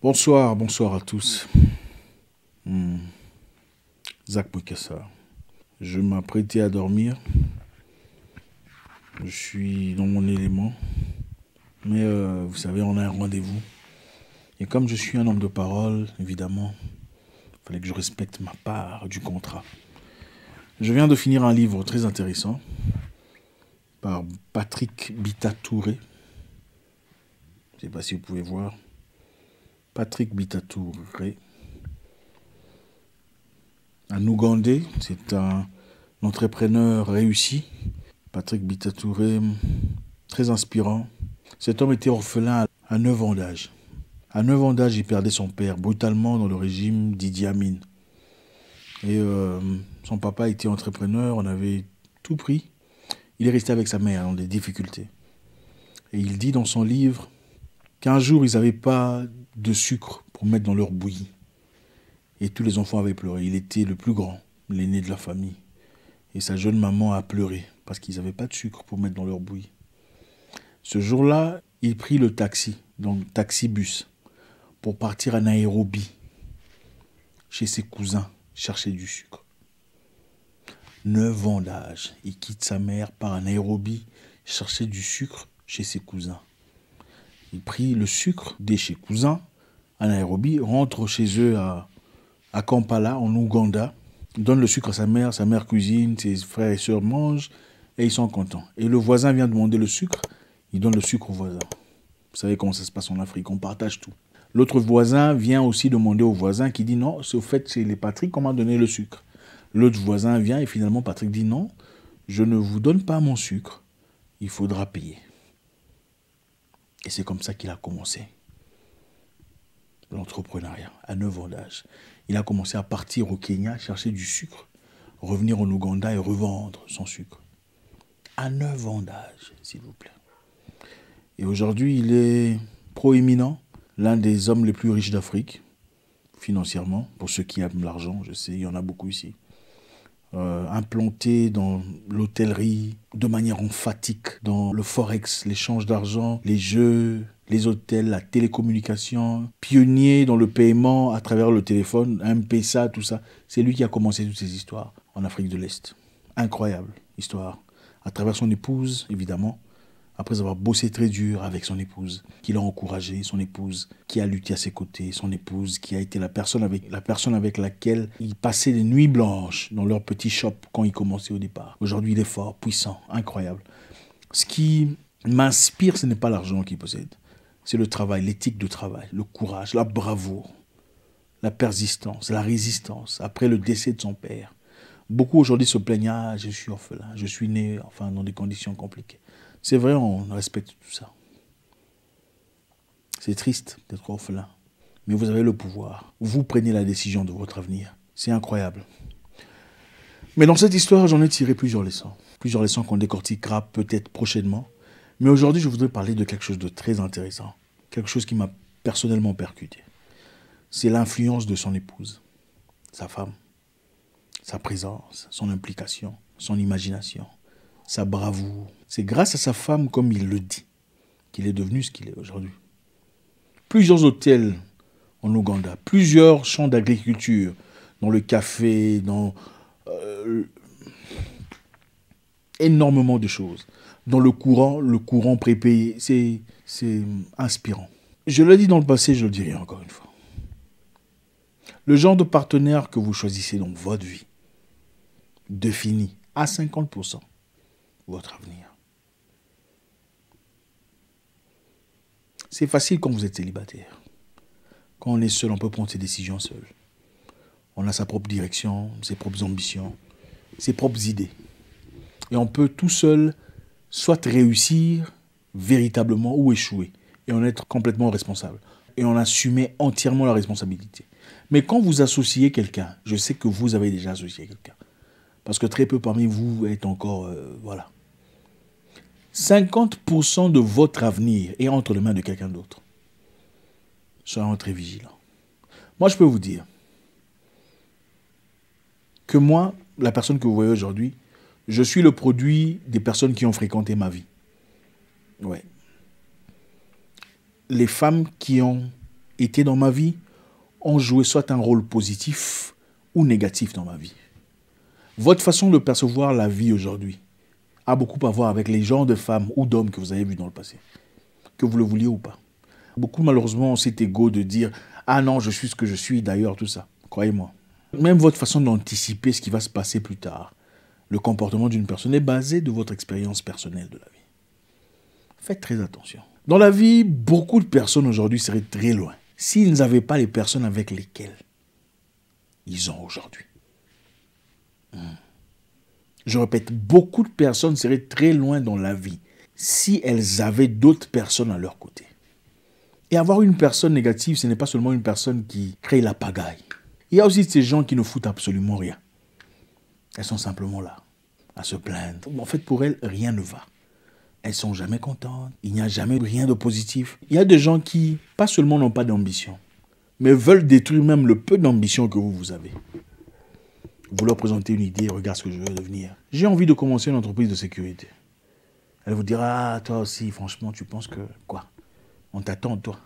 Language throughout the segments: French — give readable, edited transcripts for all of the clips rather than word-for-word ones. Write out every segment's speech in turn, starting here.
Bonsoir, bonsoir à tous. Zach Mukasa. Je m'apprêtais à dormir. Je suis dans mon élément. Mais vous savez, on a un rendez-vous. Et comme je suis un homme de parole, évidemment, il fallait que je respecte ma part du contrat. Je viens de finir un livre très intéressant par Patrick Bitatouré. Je ne sais pas si vous pouvez voir. Patrick Bitatouré. Un Ougandais, c'est un entrepreneur réussi. Patrick Bitatouré, très inspirant. Cet homme était orphelin à 9 ans d'âge. À 9 ans d'âge, il perdait son père brutalement dans le régime d'Idi Amin. Et son papa était entrepreneur, on avait tout pris. Il est resté avec sa mère dans des difficultés. Et il dit dans son livre qu'un jour, ils n'avaient pas de sucre pour mettre dans leur bouillie. Et tous les enfants avaient pleuré. Il était le plus grand, l'aîné de la famille. Et sa jeune maman a pleuré parce qu'ils n'avaient pas de sucre pour mettre dans leur bouillie. Ce jour-là, il prit le taxi, donc taxi-bus, pour partir à Nairobi, chez ses cousins, chercher du sucre. 9 ans d'âge, il quitte sa mère, part à Nairobi, chercher du sucre chez ses cousins. Il prit le sucre de chez cousins à Nairobi, rentre chez eux à Kampala, en Ouganda, donne le sucre à sa mère cuisine, ses frères et sœurs mangent, et ils sont contents. Et le voisin vient demander le sucre, il donne le sucre au voisin. Vous savez comment ça se passe en Afrique, on partage tout. L'autre voisin vient aussi demander au voisin qui dit non, c'est au fait c'est les Patrick qu'on m'a donné le sucre. L'autre voisin vient et finalement Patrick dit non, je ne vous donne pas mon sucre, il faudra payer. Et c'est comme ça qu'il a commencé l'entrepreneuriat, à 9 ans d'âge. Il a commencé à partir au Kenya, chercher du sucre, revenir en Ouganda et revendre son sucre. À 9 ans d'âge, s'il vous plaît. Et aujourd'hui, il est proéminent, l'un des hommes les plus riches d'Afrique, financièrement, pour ceux qui aiment l'argent, je sais, il y en a beaucoup ici. Implanté dans l'hôtellerie de manière emphatique, dans le forex, l'échange d'argent, les jeux, les hôtels, la télécommunication, pionnier dans le paiement à travers le téléphone, M-Pesa, tout ça. C'est lui qui a commencé toutes ces histoires en Afrique de l'Est. Incroyable histoire. À travers son épouse, évidemment, après avoir bossé très dur avec son épouse, qui l'a encouragé, son épouse qui a lutté à ses côtés, son épouse qui a été la personne avec laquelle il passait des nuits blanches dans leur petit shop quand il commençait au départ. Aujourd'hui, il est fort, puissant, incroyable. Ce qui m'inspire, ce n'est pas l'argent qu'il possède. C'est le travail, l'éthique de travail, le courage, la bravoure, la persistance, la résistance après le décès de son père. Beaucoup aujourd'hui se plaignent, ah, je suis orphelin, je suis né dans des conditions compliquées. C'est vrai, on respecte tout ça. C'est triste d'être orphelin, mais vous avez le pouvoir. Vous prenez la décision de votre avenir. C'est incroyable. Mais dans cette histoire, j'en ai tiré plusieurs leçons. Plusieurs leçons qu'on décortiquera peut-être prochainement. Mais aujourd'hui, je voudrais parler de quelque chose de très intéressant. Quelque chose qui m'a personnellement percuté. C'est l'influence de son épouse, sa femme, sa présence, son implication, son imagination, sa bravoure. C'est grâce à sa femme, comme il le dit, qu'il est devenu ce qu'il est aujourd'hui. Plusieurs hôtels en Ouganda, plusieurs champs d'agriculture, dans le café, dans énormément de choses. Dans le courant prépayé, c'est inspirant. Je l'ai dit dans le passé, je le dirai encore une fois. Le genre de partenaire que vous choisissez dans votre vie définit à 50% votre avenir. C'est facile quand vous êtes célibataire. Quand on est seul, on peut prendre ses décisions seul. On a sa propre direction, ses propres ambitions, ses propres idées. Et on peut tout seul soit réussir véritablement ou échouer. Et en être complètement responsable. Et en assumer entièrement la responsabilité. Mais quand vous associez quelqu'un, je sais que vous avez déjà associé quelqu'un. Parce que très peu parmi vous êtes encore... voilà. 50% de votre avenir est entre les mains de quelqu'un d'autre. Soyons très vigilants. Moi, je peux vous dire que moi, la personne que vous voyez aujourd'hui, je suis le produit des personnes qui ont fréquenté ma vie. Ouais. Les femmes qui ont étaient dans ma vie ont joué soit un rôle positif ou négatif dans ma vie. Votre façon de percevoir la vie aujourd'hui a beaucoup à voir avec les genres de femmes ou d'hommes que vous avez vus dans le passé, que vous le vouliez ou pas. Beaucoup malheureusement ont cet ego de dire « Ah non, je suis ce que je suis d'ailleurs, tout ça ». Croyez-moi. Même votre façon d'anticiper ce qui va se passer plus tard, le comportement d'une personne est basé de votre expérience personnelle de la vie. Faites très attention. Dans la vie, beaucoup de personnes aujourd'hui seraient très loin s'ils n'avaient pas les personnes avec lesquelles ils ont aujourd'hui. Je répète, beaucoup de personnes seraient très loin dans la vie si elles avaient d'autres personnes à leur côté. Et avoir une personne négative, ce n'est pas seulement une personne qui crée la pagaille. Il y a aussi ces gens qui ne foutent absolument rien. Elles sont simplement là, à se plaindre. En fait, pour elles, rien ne va. Elles sont jamais contentes. Il n'y a jamais rien de positif. Il y a des gens qui, pas seulement n'ont pas d'ambition, mais veulent détruire même le peu d'ambition que vous avez. Vous leur présentez une idée, regarde ce que je veux devenir. J'ai envie de commencer une entreprise de sécurité. Elle vous dira, ah, toi aussi, franchement, tu penses que quoi? On t'attend, toi.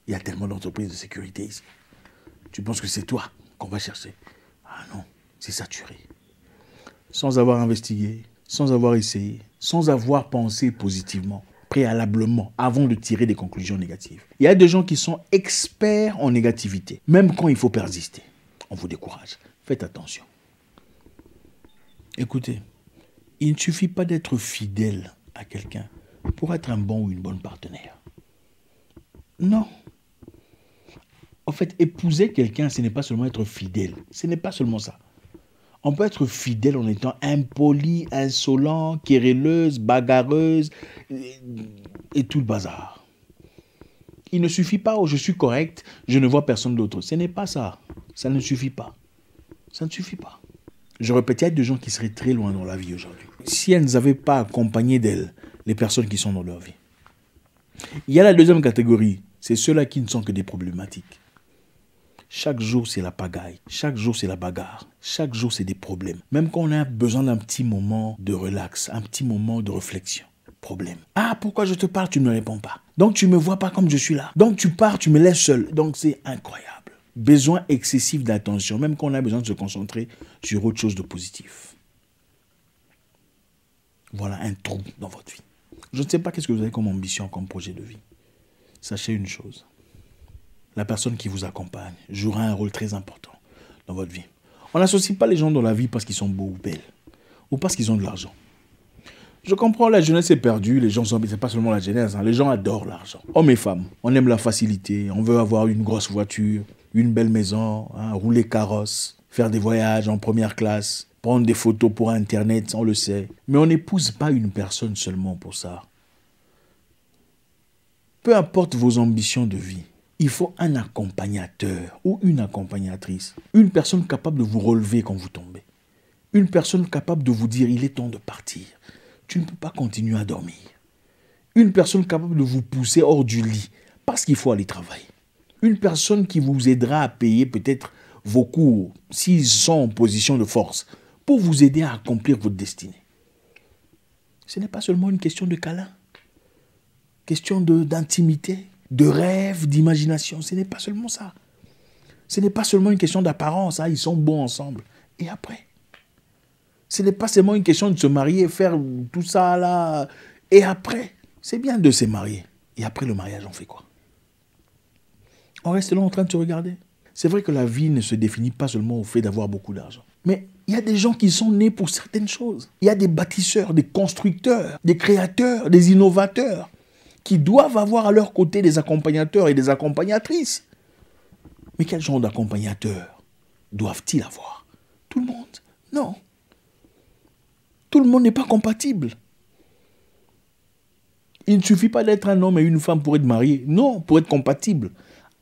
Il y a tellement d'entreprises de sécurité ici. Tu penses que c'est toi qu'on va chercher? Ah non, c'est saturé. Sans avoir investigué, sans avoir essayé, sans avoir pensé positivement, préalablement, avant de tirer des conclusions négatives. Il y a des gens qui sont experts en négativité, même quand il faut persister. On vous décourage. Faites attention. Écoutez, il ne suffit pas d'être fidèle à quelqu'un pour être un bon ou une bonne partenaire. Non. En fait, épouser quelqu'un, ce n'est pas seulement être fidèle. Ce n'est pas seulement ça. On peut être fidèle en étant impoli, insolent, querelleuse, bagarreuse et tout le bazar. Il ne suffit pas, oh, je suis correct, je ne vois personne d'autre. Ce n'est pas ça. Ça ne suffit pas. Ça ne suffit pas. Je répète, il y a des gens qui seraient très loin dans la vie aujourd'hui. Si elles n'avaient pas accompagné d'elles les personnes qui sont dans leur vie. Il y a la deuxième catégorie, c'est ceux-là qui ne sont que des problématiques. Chaque jour, c'est la pagaille. Chaque jour, c'est la bagarre. Chaque jour, c'est des problèmes. Même quand on a besoin d'un petit moment de relax, un petit moment de réflexion. Problème. Ah, pourquoi je te parle, tu ne me réponds pas. Donc, tu ne me vois pas comme je suis là. Donc, tu pars, tu me laisses seul. Donc, c'est incroyable. Besoin excessif d'attention, même quand on a besoin de se concentrer sur autre chose de positif. Voilà un trou dans votre vie. Je ne sais pas qu'est-ce que vous avez comme ambition, comme projet de vie. Sachez une chose. La personne qui vous accompagne jouera un rôle très important dans votre vie. On n'associe pas les gens dans la vie parce qu'ils sont beaux ou belles, ou parce qu'ils ont de l'argent. Je comprends, la jeunesse est perdue, les gens sont... C'est pas seulement la jeunesse, hein, les gens adorent l'argent. Hommes et femmes, on aime la facilité, on veut avoir une grosse voiture, une belle maison, hein, rouler carrosse, faire des voyages en première classe, prendre des photos pour Internet, on le sait. Mais on n'épouse pas une personne seulement pour ça. Peu importe vos ambitions de vie, il faut un accompagnateur ou une accompagnatrice. Une personne capable de vous relever quand vous tombez. Une personne capable de vous dire, il est temps de partir. Tu ne peux pas continuer à dormir. Une personne capable de vous pousser hors du lit parce qu'il faut aller travailler. Une personne qui vous aidera à payer peut-être vos cours s'ils sont en position de force pour vous aider à accomplir votre destinée. Ce n'est pas seulement une question de câlin, question d'intimité, de rêve, d'imagination. Ce n'est pas seulement ça. Ce n'est pas seulement une question d'apparence. Ah, ils sont bons ensemble. Et après? Ce n'est pas seulement une question de se marier, faire tout ça là. Et après? C'est bien de se marier. Et après le mariage, on fait quoi? On reste là en train de se regarder. C'est vrai que la vie ne se définit pas seulement au fait d'avoir beaucoup d'argent. Mais il y a des gens qui sont nés pour certaines choses. Il y a des bâtisseurs, des constructeurs, des créateurs, des innovateurs qui doivent avoir à leur côté des accompagnateurs et des accompagnatrices. Mais quel genre d'accompagnateurs doivent-ils avoir? Tout le monde? Non. Tout le monde n'est pas compatible. Il ne suffit pas d'être un homme et une femme pour être marié. Non, pour être compatible.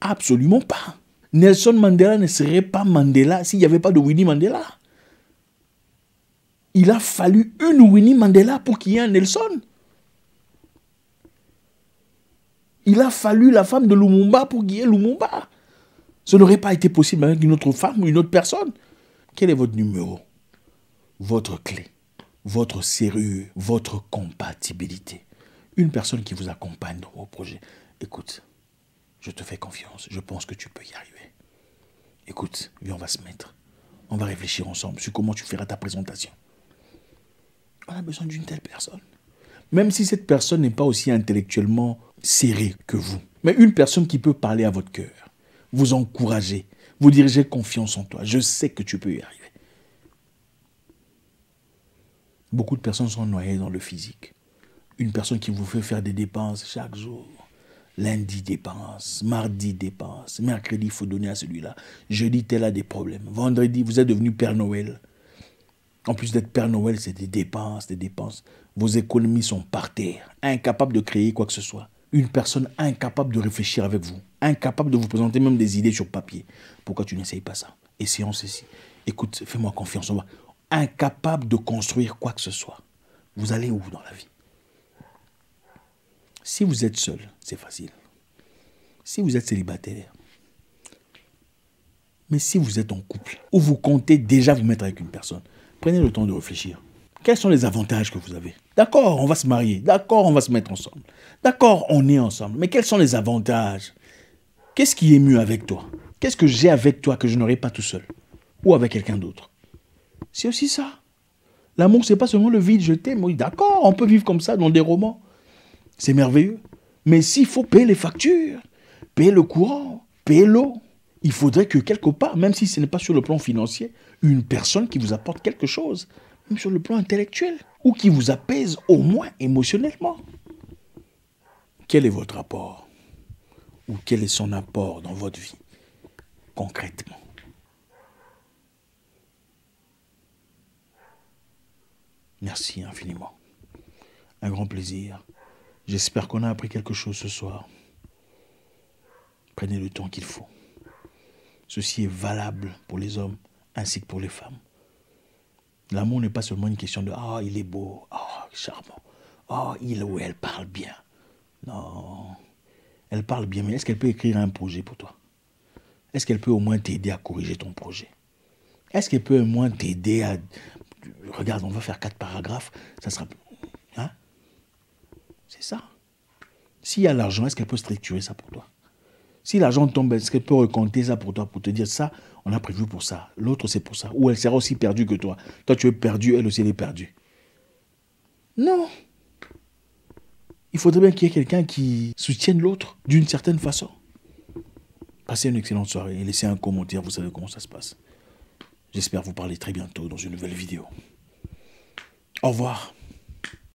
Absolument pas. Nelson Mandela ne serait pas Mandela s'il n'y avait pas de Winnie Mandela. Il a fallu une Winnie Mandela pour qu'il y ait un Nelson. Il a fallu la femme de Lumumba pour qu'il y ait Lumumba. Ce n'aurait pas été possible avec une autre femme ou une autre personne. Quel est votre numéro? Votre clé, votre serrure, votre compatibilité. Une personne qui vous accompagne dans vos projets. Écoute, Je te fais confiance. Je pense que tu peux y arriver. Écoute, viens, on va se mettre. On va réfléchir ensemble sur comment tu feras ta présentation. On a besoin d'une telle personne. Même si cette personne n'est pas aussi intellectuellement serrée que vous. Mais une personne qui peut parler à votre cœur. Vous encourager. Vous dire, j'ai confiance en toi. Je sais que tu peux y arriver. Beaucoup de personnes sont noyées dans le physique. Une personne qui vous fait faire des dépenses chaque jour. Lundi dépense, mardi dépense, mercredi il faut donner à celui-là, jeudi tel a des problèmes, vendredi vous êtes devenu Père Noël. En plus d'être Père Noël, c'est des dépenses, des dépenses. Vos économies sont par terre, incapable de créer quoi que ce soit. Une personne incapable de réfléchir avec vous, incapable de vous présenter même des idées sur papier. Pourquoi tu n'essayes pas ça? Essayons ceci. Écoute, fais-moi confiance. Incapable de construire quoi que ce soit. Vous allez où dans la vie? Si vous êtes seul, c'est facile. Si vous êtes célibataire, mais si vous êtes en couple, ou vous comptez déjà vous mettre avec une personne, prenez le temps de réfléchir. Quels sont les avantages que vous avez? D'accord, on va se marier. D'accord, on va se mettre ensemble. D'accord, on est ensemble. Mais quels sont les avantages? Qu'est-ce qui est mieux avec toi? Qu'est-ce que j'ai avec toi que je n'aurais pas tout seul? Ou avec quelqu'un d'autre? C'est aussi ça. L'amour, c'est pas seulement le vide, je t'aime. Oui, d'accord, on peut vivre comme ça dans des romans. C'est merveilleux. Mais s'il faut payer les factures, payer le courant, payer l'eau, il faudrait que quelque part, même si ce n'est pas sur le plan financier, une personne qui vous apporte quelque chose, même sur le plan intellectuel, ou qui vous apaise au moins émotionnellement. Quel est votre apport? Ou quel est son apport dans votre vie, concrètement? Merci infiniment. Un grand plaisir. J'espère qu'on a appris quelque chose ce soir. Prenez le temps qu'il faut. Ceci est valable pour les hommes ainsi que pour les femmes. L'amour n'est pas seulement une question de « Ah, il est beau, ah, charmant, ah, il ou elle parle bien ». Non, elle parle bien, mais est-ce qu'elle peut écrire un projet pour toi? Est-ce qu'elle peut au moins t'aider à corriger ton projet? Est-ce qu'elle peut au moins t'aider à... Regarde, on va faire 4 paragraphes, ça sera... Hein? C'est ça. S'il y a l'argent, est-ce qu'elle peut structurer ça pour toi? Si l'argent tombe, est-ce qu'elle peut recompter ça pour toi, pour te dire ça, on a prévu pour ça, l'autre c'est pour ça, ou elle sera aussi perdue que toi. Toi tu es perdu, elle aussi elle est perdue. Non. Il faudrait bien qu'il y ait quelqu'un qui soutienne l'autre d'une certaine façon. Passez une excellente soirée et laissez un commentaire, vous savez comment ça se passe. J'espère vous parler très bientôt dans une nouvelle vidéo. Au revoir.